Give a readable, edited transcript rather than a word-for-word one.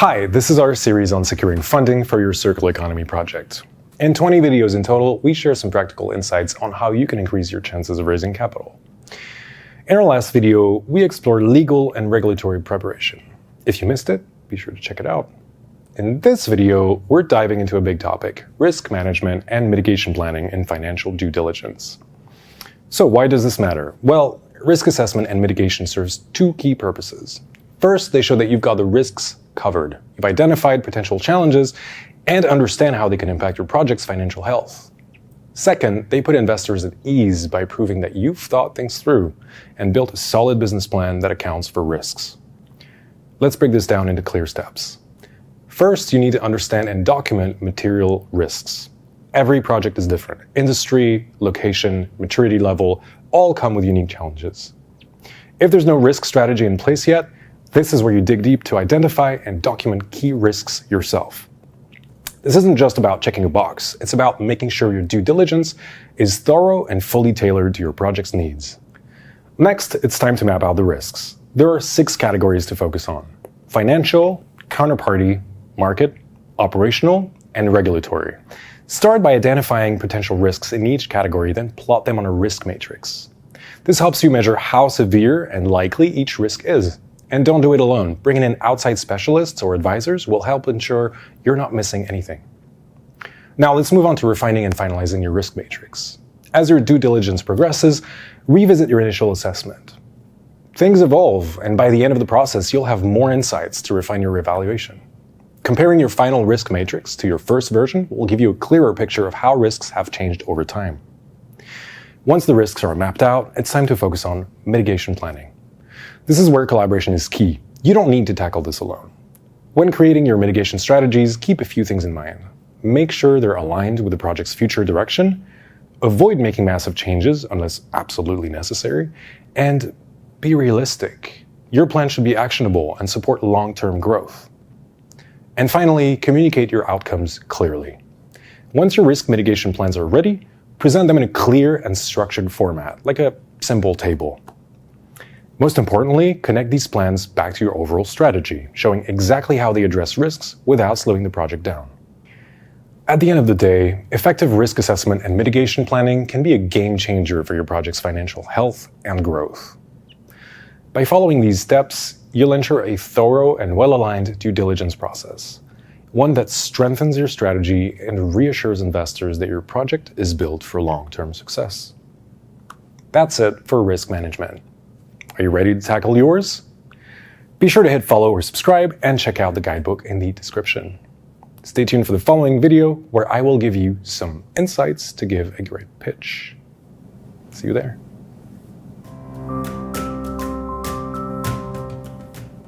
Hi, this is our series on securing funding for your circular economy project. In 20 videos in total, we share some practical insights on how you can increase your chances of raising capital. In our last video, we explored legal and regulatory preparation. If you missed it, be sure to check it out. In this video, we're diving into a big topic: risk management and mitigation planning in financial due diligence. So why does this matter? Well, risk assessment and mitigation serves two key purposes. First, they show that you've got the risks covered. You've identified potential challenges and understand how they can impact your project's financial health. Second, they put investors at ease by proving that you've thought things through and built a solid business plan that accounts for risks. Let's break this down into clear steps. First, you need to understand and document material risks. Every project is different. Industry, location, maturity level, all come with unique challenges. If there's no risk strategy in place yet, this is where you dig deep to identify and document key risks yourself. This isn't just about checking a box. It's about making sure your due diligence is thorough and fully tailored to your project's needs. Next, it's time to map out the risks. There are 6 categories to focus on: financial, counterparty, market, operational, and regulatory. Start by identifying potential risks in each category, then plot them on a risk matrix. This helps you measure how severe and likely each risk is. And don't do it alone. Bringing in outside specialists or advisors will help ensure you're not missing anything. Now let's move on to refining and finalizing your risk matrix. As your due diligence progresses, revisit your initial assessment. Things evolve, and by the end of the process, you'll have more insights to refine your evaluation. Comparing your final risk matrix to your first version will give you a clearer picture of how risks have changed over time. Once the risks are mapped out, it's time to focus on mitigation planning. This is where collaboration is key. You don't need to tackle this alone. When creating your mitigation strategies, keep a few things in mind. Make sure they're aligned with the project's future direction, avoid making massive changes unless absolutely necessary, and be realistic. Your plan should be actionable and support long-term growth. And finally, communicate your outcomes clearly. Once your risk mitigation plans are ready, present them in a clear and structured format, like a simple table. Most importantly, connect these plans back to your overall strategy, showing exactly how they address risks without slowing the project down. At the end of the day, effective risk assessment and mitigation planning can be a game changer for your project's financial health and growth. By following these steps, you'll ensure a thorough and well-aligned due diligence process, one that strengthens your strategy and reassures investors that your project is built for long-term success. That's it for risk management. Are you ready to tackle yours? Be sure to hit follow or subscribe and check out the guidebook in the description. Stay tuned for the following video where I will give you some insights to give a great pitch. See you there.